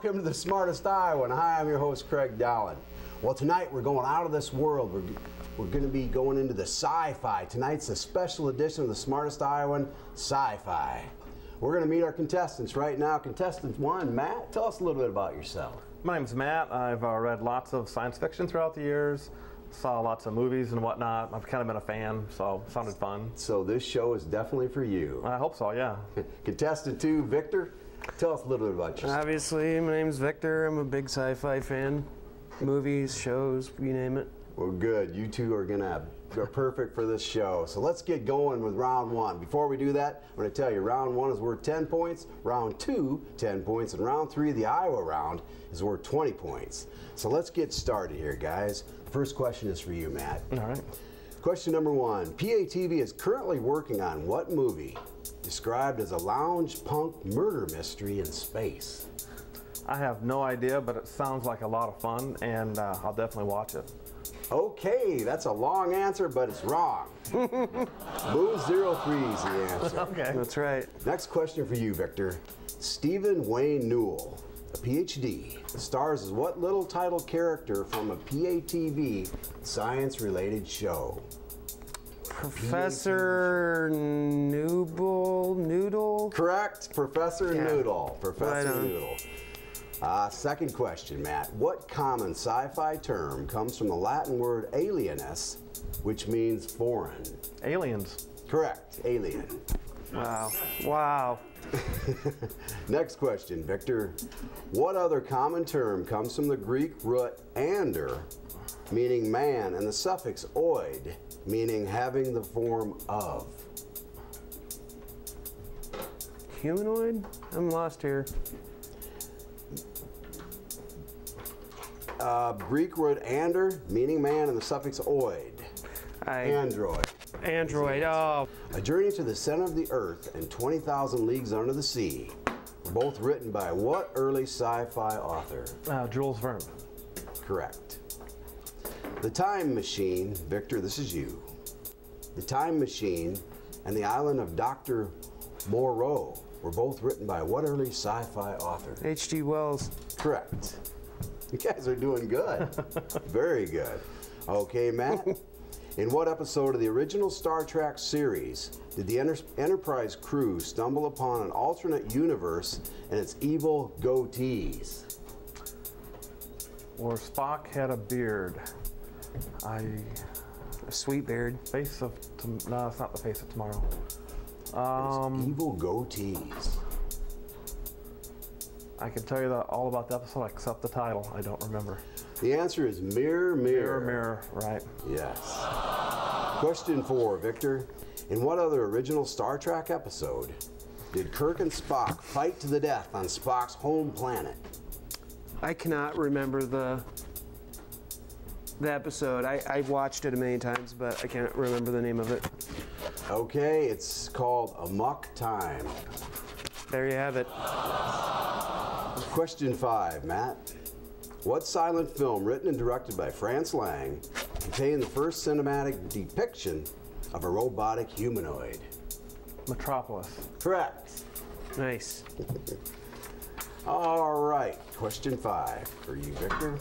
Welcome to the Smartest Iowan. Hi, I'm your host, Craig Dahlen. Well, tonight we're going out of this world. We're going to be going into the Sci-Fi. Tonight's a special edition of the Smartest Iowan, Sci-Fi. We're going to meet our contestants right now. Contestant 1, Matt, tell us a little bit about yourself. My name's Matt. I've read lots of science fiction throughout the years, saw lots of movies and whatnot. I've kind of been a fan, so it sounded fun. So this show is definitely for you. I hope so, yeah. Contestant 2, Victor, tell us a little bit about yourself. Obviously, my name's Victor. I'm a big sci-fi fan. Movies, shows, you name it. Well, good. You two are perfect for this show. So let's get going with round 1. Before we do that, I'm going to tell you round 1 is worth 10 points, round 2, 10 points, and round 3, the Iowa round, is worth 20 points. So let's get started here, guys. The first question is for you, Matt. All right. Question number 1. PATV is currently working on what movie described as a lounge punk murder mystery in space? I have no idea, but it sounds like a lot of fun, and I'll definitely watch it. Okay, that's a long answer, but it's wrong. Moon 03 is the answer. Okay. That's right. Next question for you, Victor. Stephen Wayne Newell, a PhD, stars as what little title character from a PATV science-related show? Professor Noodle? Correct, Professor Noodle. Professor Right Noodle. Second question, Matt. What common sci-fi term comes from the Latin word alienus, which means foreign? Aliens. Correct, alien. Wow. Wow. Next question, Victor. What other common term comes from the Greek root ander, meaning man, and the suffix oid, meaning having the form of? Humanoid? I'm lost here. Greek root ander, meaning man, and the suffix oid. Android. Android, oh. A Journey to the Center of the Earth and 20,000 Leagues Under the Sea were both written by what early sci-fi author? Jules Verne. Correct. The Time Machine, Victor, this is you. The Time Machine and the Island of Dr. Moreau were both written by what early sci-fi author? H.G. Wells. Correct. You guys are doing good. Very good. Okay, Matt. In what episode of the original Star Trek series did the Enterprise crew stumble upon an alternate universe and its evil goatees? Or Spock had a beard. A sweet beard. Face of... No, it's not the Face of Tomorrow. It's evil goatees. I can tell you all about the episode except the title. I don't remember. The answer is Mirror, Mirror. Mirror, Mirror, right. Yes. Question 4, Victor. In what other original Star Trek episode did Kirk and Spock fight to the death on Spock's home planet? I cannot remember the episode. I've watched it a million times, but I can't remember the name of it. Okay, it's called Amok Time. There you have it. Question 5, Matt. What silent film written and directed by Franz Lang contained the first cinematic depiction of a robotic humanoid? Metropolis. Correct. Nice. All right, question 5 for you, Victor.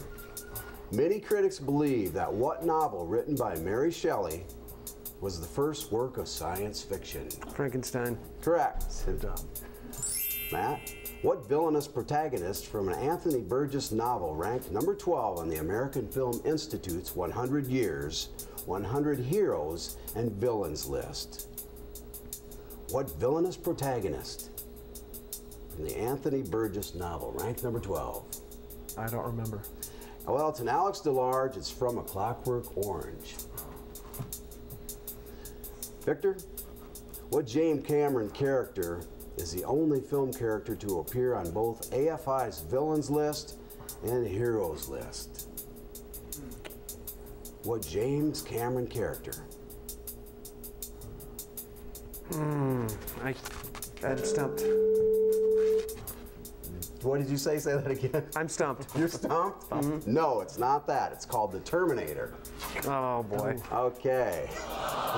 Many critics believe that what novel written by Mary Shelley was the first work of science fiction? Frankenstein. Correct. Good job. Matt, what villainous protagonist from an Anthony Burgess novel ranked number 12 on the American Film Institute's 100 Years, 100 Heroes and Villains list? What villainous protagonist from the Anthony Burgess novel ranked number 12? I don't remember. Well, it's an Alex DeLarge. It's from A Clockwork Orange. Victor, what James Cameron character is the only film character to appear on both AFI's Villains list and Heroes list? What James Cameron character? I'm stumped. What did you say? Say that again. I'm stumped. You're stumped? No, it's not that. It's called The Terminator. Oh boy. Okay.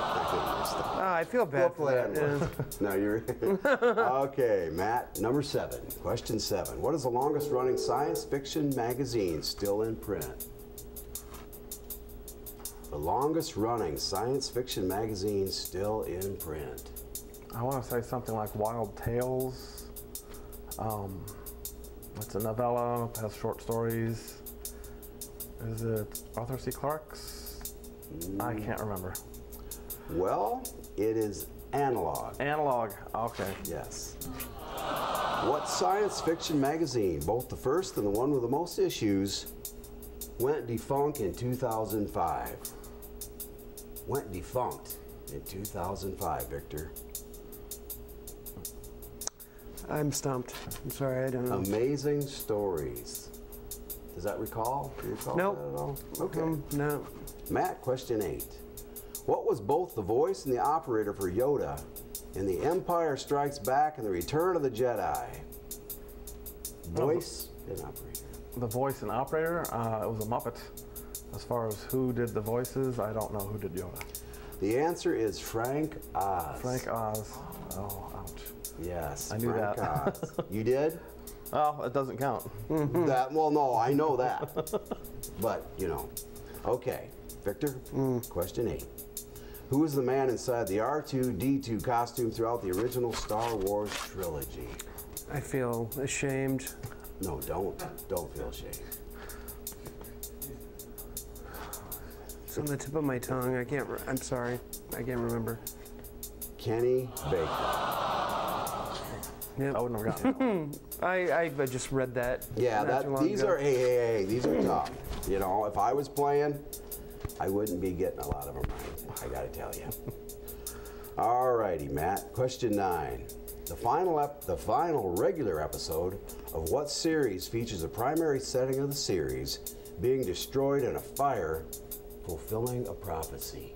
I feel bad for that. Yeah. No, you're okay, Matt. Number 7. Question 7. What is the longest-running science fiction magazine still in print? The longest-running science fiction magazine still in print. I want to say something like Wild Tales. It's a novella, has short stories. Is it Arthur C. Clarke's? I can't remember. Well, it is Analog. Analog, okay. Yes. What science fiction magazine, both the first and the one with the most issues, went defunct in 2005? Went defunct in 2005, Victor. I'm stumped. I'm sorry, I don't know. Amazing Stories. Does that recall? Do you recall Nope. that at all? Okay. No. Matt, question 8. What was both the voice and the operator for Yoda in The Empire Strikes Back and The Return of the Jedi? Voice and operator. The voice and operator, it was a Muppet. As far as who did the voices, I don't know who did Yoda. The answer is Frank Oz. Frank Oz. Oh, ouch. Yes, I knew Frank that. Oz. You did? Oh, it doesn't count. That, well, no, I know that. But, you know. Okay, Victor, question 8. Who is the man inside the R2-D2 costume throughout the original Star Wars trilogy? I feel ashamed. No, don't feel ashamed. It's on the tip of my tongue. I'm sorry. I can't remember. Kenny Baker. Yep. I wouldn't have gotten it. I just read that. Yeah, not too long these ago. are, hey, these are tough. You know, if I was playing, I wouldn't be getting a lot of them right, I gotta tell you. All righty, Matt. Question 9. The final regular episode of what series features a primary setting of the series being destroyed in a fire, fulfilling a prophecy?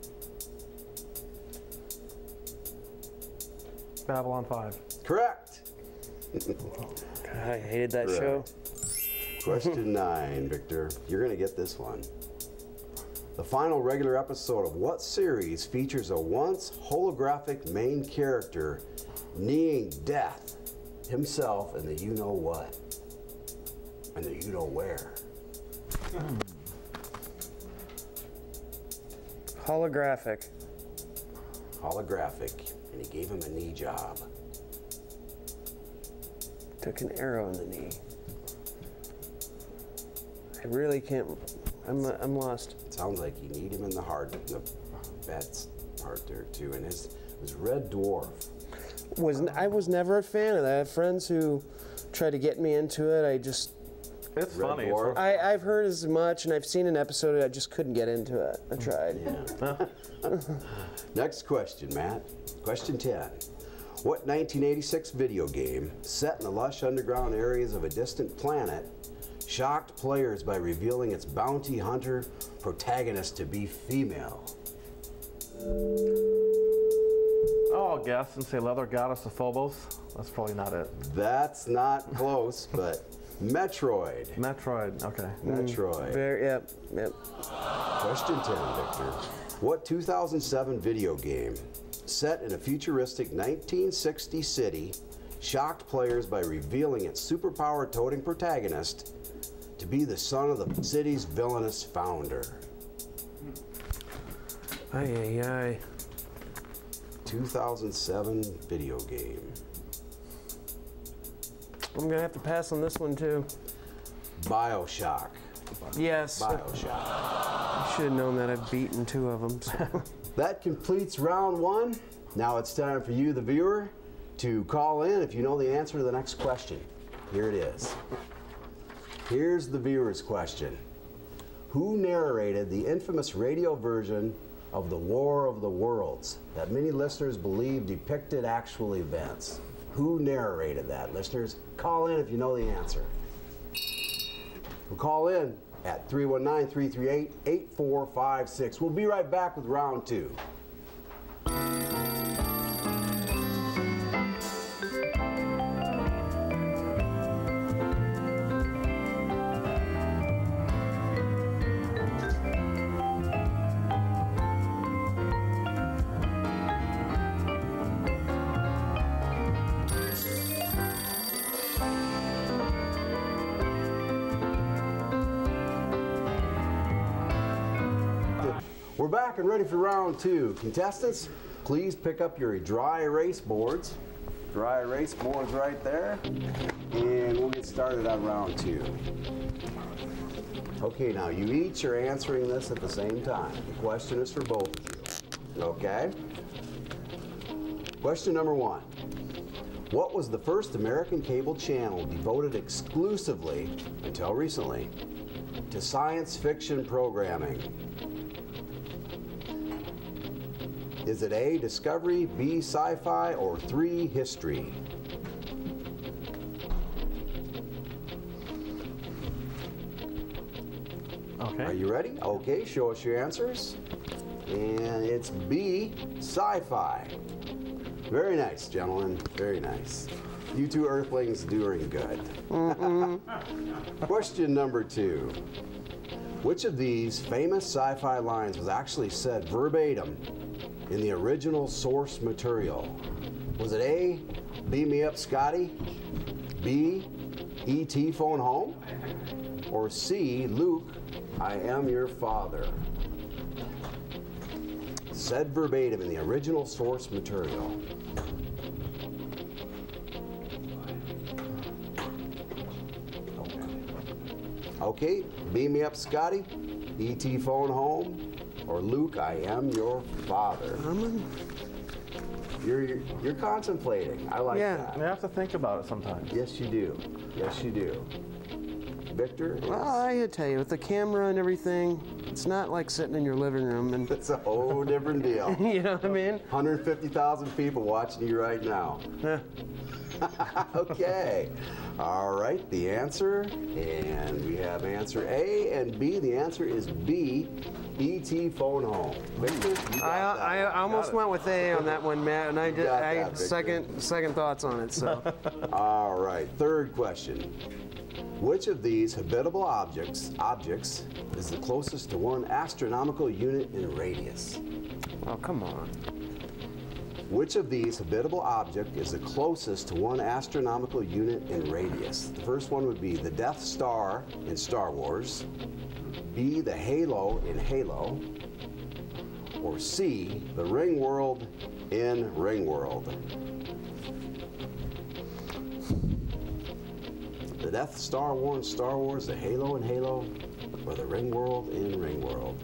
Babylon 5. Correct. God, I hated that Correct. show. Question 9, Victor. You're going to get this one. The final regular episode of what series features a once holographic main character kneeing death himself in the you-know-what and the you-know-where? Holographic. Holographic, and he gave him a knee job. Took an arrow in the knee. I really can't. I'm lost. It sounds like you need him in the heart, the Bet's part there too, and it was Red Dwarf. I was never a fan of that. I have friends who tried to get me into it. It's Red funny. Dwarf. I've heard as much, and I've seen an episode. I just couldn't get into it. I tried. Yeah. Next question, Matt. Question 10. What 1986 video game set in the lush underground areas of a distant planet shocked players by revealing its bounty hunter protagonist to be female? Oh, I'll guess and say Leather Goddess of Phobos. That's probably not it. That's not close, but Metroid. Metroid, okay. Metroid. Yep. Question 10, Victor. What 2007 video game set in a futuristic 1960 city shocked players by revealing its superpower-toting protagonist to be the son of the city's villainous founder? Aye. 2007 video game. I'm gonna have to pass on this one too. BioShock. Yes. BioShock. I should have known that. I've beaten 2 of them. So. That completes round 1. Now it's time for you, the viewer, to call in if you know the answer to the next question. Here it is. Here's the viewer's question. Who narrated the infamous radio version of The War of the Worlds that many listeners believe depicted actual events? Who narrated that? Listeners, call in if you know the answer. We'll call in at 319-338-8456. We'll be right back with round 2. back and ready for round 2. Contestants, please pick up your dry erase boards. Dry erase boards right there. And we'll get started on round 2. Okay, now you each are answering this at the same time. The question is for both of you. Okay? Question number 1. What was the first American cable channel devoted exclusively, until recently, to science fiction programming? Is it A, Discovery, B, Sci-Fi, or 3, History? Okay. Are you ready? Okay, show us your answers. And it's B, Sci-Fi. Very nice, gentlemen. Very nice. You two Earthlings doing good. Question number 2. Which of these famous sci-fi lines was actually said verbatim in the original source material? Was it A, beam me up, Scotty? B, E.T. phone home? Or C, Luke, I am your father? Said verbatim in the original source material. Okay, beam me up, Scotty. E.T. phone home, or Luke, I am your father. You're contemplating. I like that. You have to think about it sometimes. Yes, you do. Yes, you do. Victor? Well, I tell you, with the camera and everything, it's not like sitting in your living room and. It's a whole different deal. You know what I mean? 150,000 people watching you right now. Yeah. Okay. All right, the answer, and we have answer A and B. The answer is B, E.T. phone home. Victor, you got that. I almost went with A on that one, Matt, and I did. got I that, Victor. second thoughts on it. So. All right, third question. Which of these habitable objects is the closest to 1 astronomical unit in radius? Oh, come on. Which of these habitable object is the closest to 1 astronomical unit in radius? The first one would be the Death Star in Star Wars, B, the Halo in Halo, or C, the Ringworld in Ringworld. The Death Star in Star Wars, the Halo in Halo, or the Ringworld in Ringworld?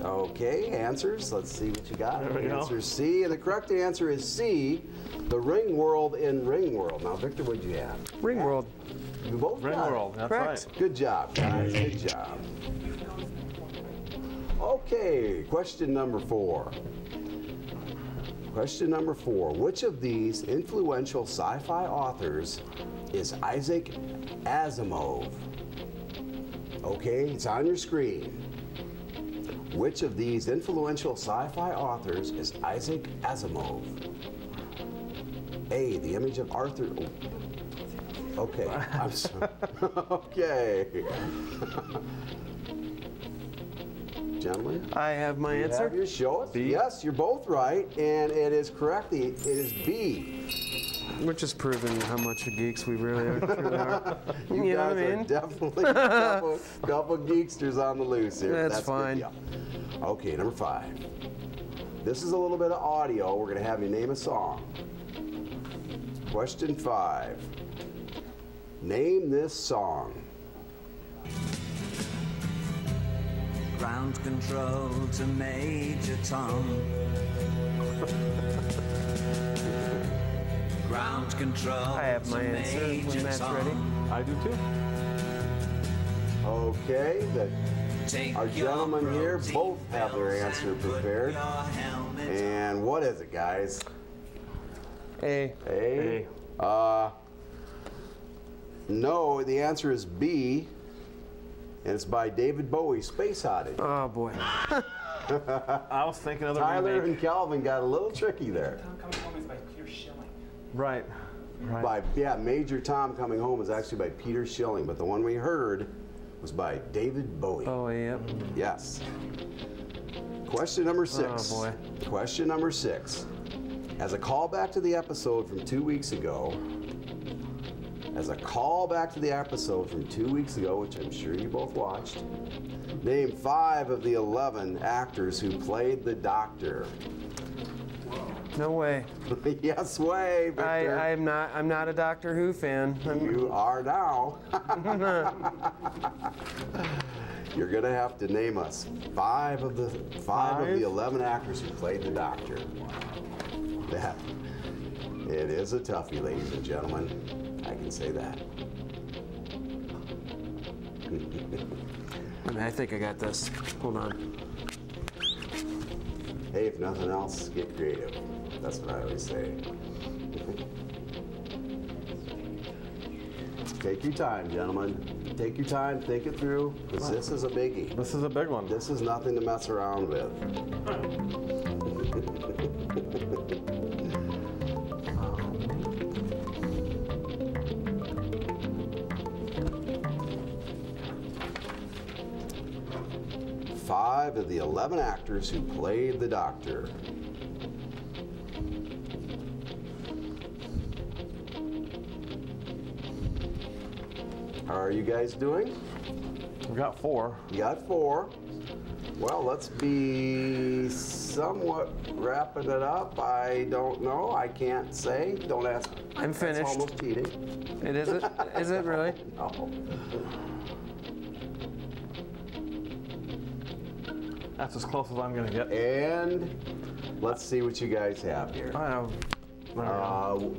Okay, answers. Let's see what you got. There we go. Answer C, and the correct answer is C, the Ringworld in Ringworld. Now, Victor, what did you have? Ringworld. You both got it. Ringworld, that's Correct. right. Good job, guys. Good job. Okay, question number 4. Question number 4. Which of these influential sci-fi authors is Isaac Asimov? Okay, it's on your screen. Which of these influential sci-fi authors is Isaac Asimov? A, The Image of Arthur. Oh. Okay, I'm sorry. Okay. Gentlemen, I have my you answer. have your show it? B. Yes, you're both right, and it is correct. It is B. Which is proving how much of geeks we really are. Truly are. You You know guys what I are mean? definitely a couple geeksters on the loose here. That's good fine. deal. Okay, number 5. This is a little bit of audio. We're going to have you name a song. Question 5. Name this song. Ground control to Major Tom. Ground control. I have my to answer when Major Matt's Tom. ready. I do too. Okay, Take our your gentlemen here protein both have their pills answer and put prepared. your helmet And what is it, guys? A. A? No, the answer is B, and it's by David Bowie, Space Oddity. Oh boy. I was thinking of the Tyler remake. and Calvin got a little tricky there. Coming Home is by Peter Schilling. Right. Major Tom Coming Home is actually by Peter Schilling, but the one we heard was by David Bowie. Oh yep. Yes. Question number 6. Oh, boy. Question number 6. As a callback to the episode from 2 weeks ago, which I'm sure you both watched, Name 5 of the 11 actors who played the Doctor. No way. Yes way, Victor. I'm not a Doctor Who fan. You are now. You're gonna have to name us 5 of the 11 actors who played the Doctor. That it is a toughie, ladies and gentlemen. I can say that. I think I got this. Hold on. Hey, if nothing else, get creative. That's what I always say. Take your time, gentlemen. Take your time, think it through, because this is a biggie. This is a big one. This is nothing to mess around with. 5 of the 11 actors who played the Doctor. How are you guys doing? We got 4. You got 4. Well, let's be somewhat wrapping it up. I don't know. I can't say. Don't ask. I'm finished. That's almost cheating. It is it? Is it really? No. That's as close as I'm going to get. And let's see what you guys have here. I have.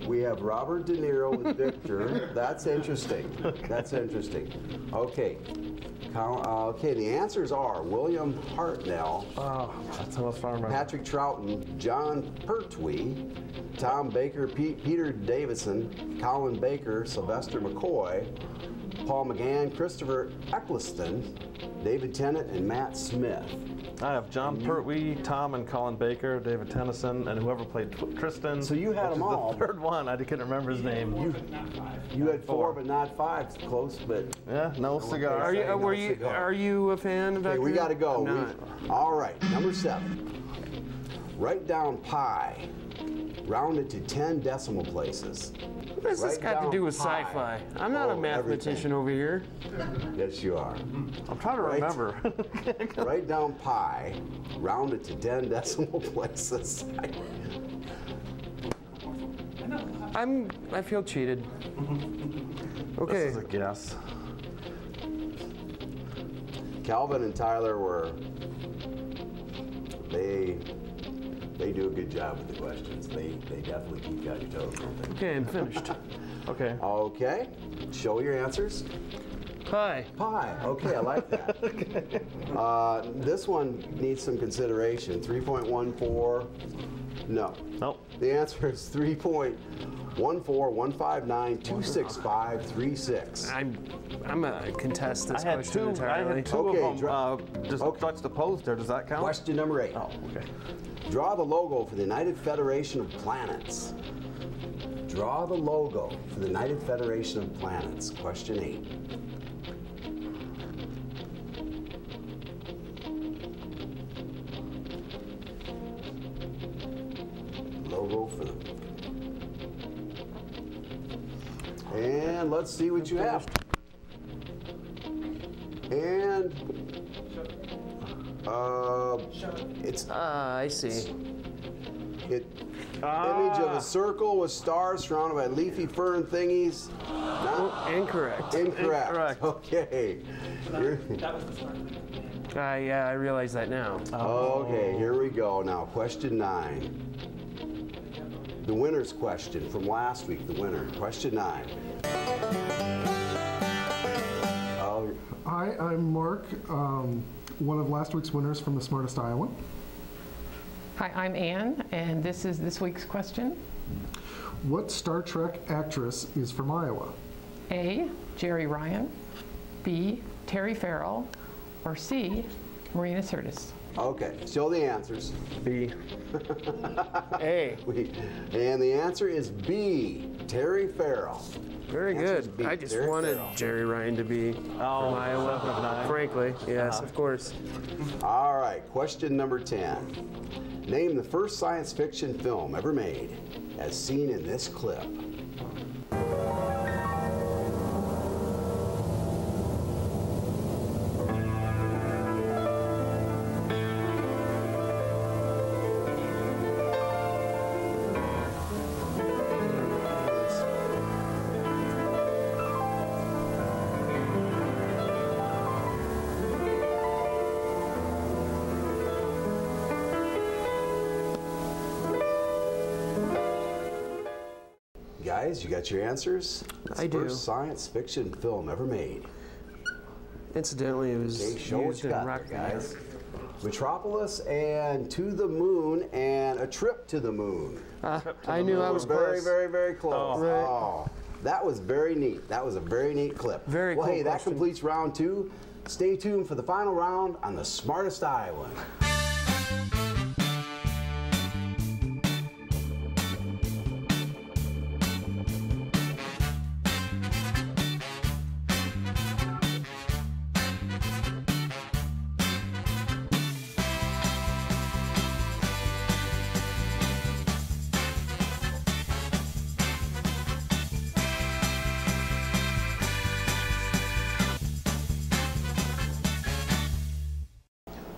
We have Robert De Niro with Victor. That's interesting. That's interesting. Okay. Okay, the answers are William Hartnell, Oh, that's how I remember. Patrick Troughton, John Pertwee, Tom Baker, Peter Davison, Colin Baker, Sylvester McCoy, Paul McGann, Christopher Eccleston, David Tennant, and Matt Smith. I have John Pertwee, Tom and Colin Baker, David Tennyson, and whoever played Tristan. So you had which them is all. The third one, I couldn't remember his name. You had 4, but not 5. Close, but Yeah, no cigar. Are you a fan of Doctor okay, we Who? got to go. I'm not. All right, number 7. Write down pi, rounded to 10 decimal places. What has this Write got to down do with pi. sci-fi? I'm not a Oh, mathematician over here. Yes, you are. I'm trying to Right. remember. Write down pi, rounded to 10 decimal places. I feel cheated. Okay. This is a guess. Calvin and Tyler were, they do a good job with the questions. They definitely keep you on your toes, don't they? Okay, I'm finished. Okay. Okay, show your answers. Hi. Pi, okay, I like that. This one needs some consideration. 3.14, no. Nope. The answer is 3.141592656. I'm gonna contest this I had question 2. I entirely. had 2 Okay, of them just juxtaposed there. Does that count? Question number 8. Oh, okay. Draw the logo for the United Federation of Planets. Draw the logo for the United Federation of Planets. Question 8. Logo for the... And let's see what you have. And it's I see. image of a circle with stars surrounded by leafy fern thingies. Not Incorrect. incorrect. Incorrect. Okay. That was the smart thing. Yeah, I realize that now. Okay, here we go. Now, question 9. The winner's question from last week. The winner. Question 9. Hi, I'm Mark, one of last week's winners from the Smartest Iowan. Hi, I'm Ann, and this is this week's question. What Star Trek actress is from Iowa? A, Jeri Ryan, B, Terry Farrell, or C, Marina Sirtis. Okay, show the answers. B. A. And the answer is B, Terry Farrell. Very Answer's good. B, I just Terry wanted Farrell. Jeri Ryan to be from Iowa. 7 of 9. Frankly, yes, of course. All right, question number 10. Name the first science fiction film ever made, as seen in this clip. guys, you got your answers? It's I the do. First science fiction film ever made. Incidentally, it was Okay, show what used you in got rock there, guys. band. Metropolis and To the Moon and A Trip to the Moon. I knew I was very, close. very, very close. Oh. Right. Oh, that was very neat. That was a very neat clip. Very well, cool hey, that question. completes round 2. Stay tuned for the final round on the Smartest Iowan.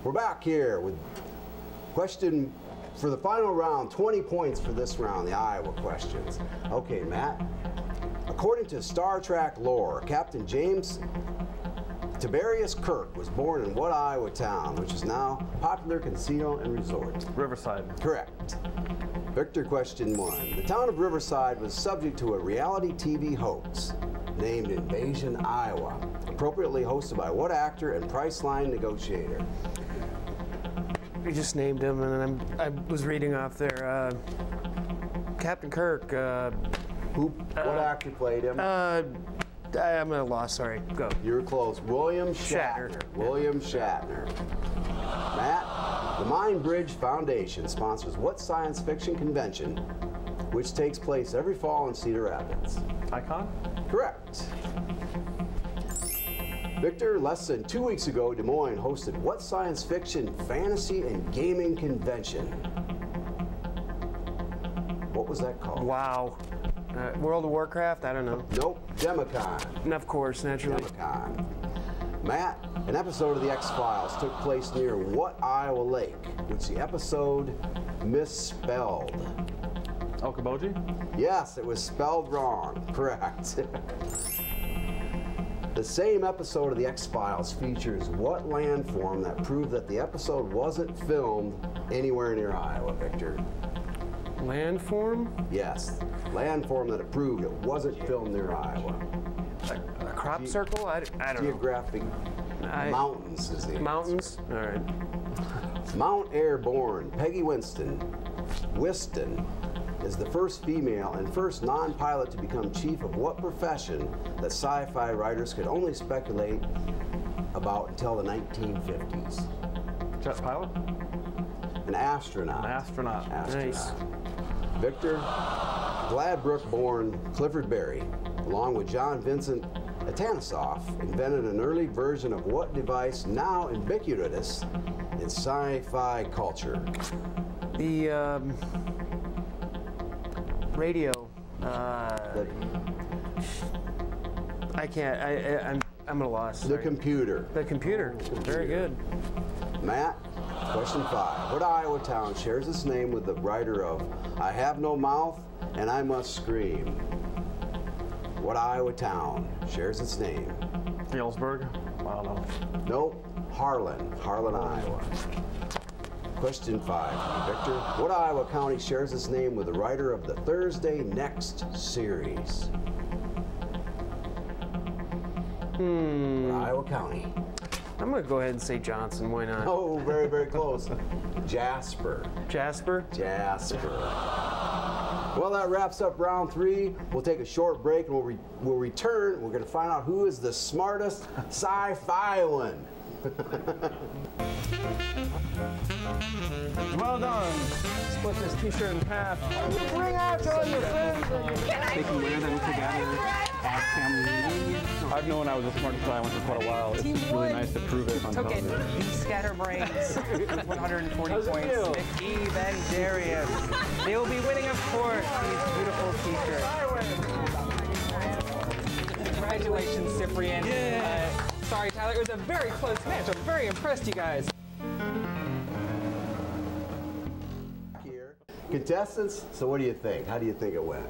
We're back here with question for the final round, 20 points for this round, the Iowa questions. Okay, Matt. According to Star Trek lore, Captain James Tiberius Kirk was born in what Iowa town, which is now a popular casino and resort? Riverside. Correct. Victor, question 1. The town of Riverside was subject to a reality TV hoax named Invasion Iowa, appropriately hosted by what actor and Priceline negotiator? We just named him, and I was reading off there. Captain Kirk. What actor played him? I'm at a loss. Sorry. Go. You're close. William Shatner. Shatner. William Shatner. Matt, the Mindbridge Foundation sponsors what science fiction convention which takes place every fall in Cedar Rapids? Icon? Correct. Victor, less than 2 weeks ago, Des Moines hosted what science fiction, fantasy, and gaming convention? What was that called? Wow. World of Warcraft? I don't know. Nope, Demicon. And of course, naturally. Demicon. Matt, an episode of The X-Files took place near what Iowa lake, which the episode misspelled? Okoboji? Yes, it was spelled wrong. Correct. The same episode of The X-Files features what landform that proved that the episode wasn't filmed anywhere near Iowa, Victor? Landform? Yes, landform that proved it wasn't filmed near Iowa. A crop circle? I don't know. Geographic mountains is the answer. Mountains? All right. Mount Ayr-born Peggy Whitson is the first female and first non-pilot to become chief of what profession that sci-fi writers could only speculate about until the 1950s? Jet pilot? An astronaut. An astronaut. Nice. Victor, Gladbrook-born Clifford Berry, along with John Vincent Atanasoff, invented an early version of what device now ubiquitous in sci-fi culture? The radio. I can't. I'm at a loss. The Sorry. computer. The computer. Very good. Matt, question 5. What Iowa town shares its name with the writer of I Have No Mouth and I Must Scream? What Iowa town shares its name? Galesburg? I don't know. Nope, Harlan, Iowa. Question 5, Victor. What Iowa county shares its name with the writer of the Thursday Next series? What Iowa county? I'm going to go ahead and say Johnson. Why not? Oh, very, very close. Jasper. Jasper? Jasper. Well, that wraps up round 3. We'll take a short break and we'll return. We're going to find out who is the smartest Sci-Fi one. Well done. Split this t-shirt in half. Bring out all your friends. They can wear them together at family reunions. I've known I was the smartest Iowan for quite a while. It's just really nice to prove it on television. Scatterbrains, 140 points. Steve and Darius. They will be winning, of course, these beautiful t-shirts. Congratulations, Cyprian. Sorry, Tyler. It was a very close match. I'm very impressed, you guys. Here. Contestants, so what do you think? How do you think it went?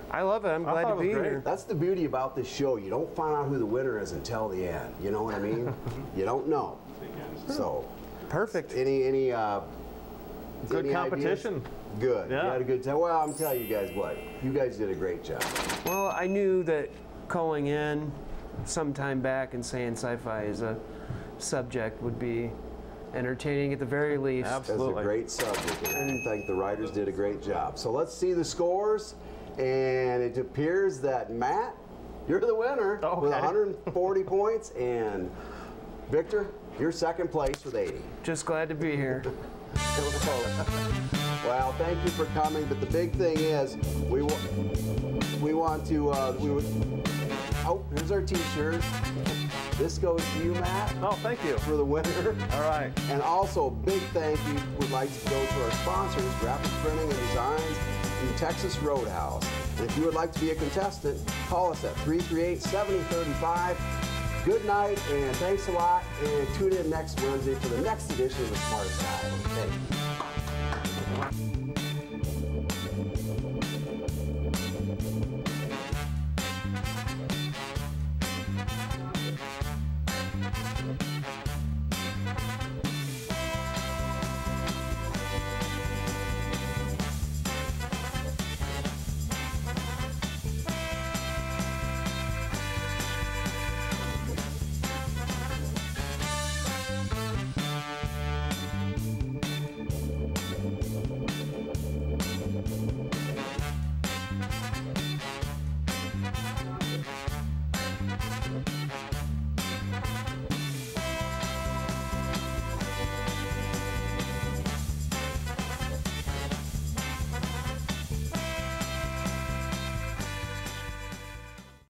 I love it. I'm glad to be here. That's the beauty about this show. You don't find out who the winner is until the end. You know what I mean? You don't know. So Perfect. any Good any competition. ideas? Good. Yeah. You had a good time. Well, I'm telling you guys what. You guys did a great job. Well, I knew that calling in sometime back and saying sci-fi as a subject would be entertaining at the very least. Absolutely. That's a great subject, and I think the writers did a great job. So let's see the scores, and it appears that Matt, you're the winner with 140 points, and Victor, you're second place with 80. Just glad to be here. Well, thank you for coming, but the big thing is we want to, oh, here's our t-shirt. This goes to you, Matt. Oh, thank you. For the winner. All right. And also, big thank you would like to go to our sponsors, Graphic Printing and Designs and Texas Roadhouse. And if you would like to be a contestant, call us at 338-7035. Good night, and thanks a lot, and tune in next Wednesday for the next edition of the Smartest Iowan. Thank you.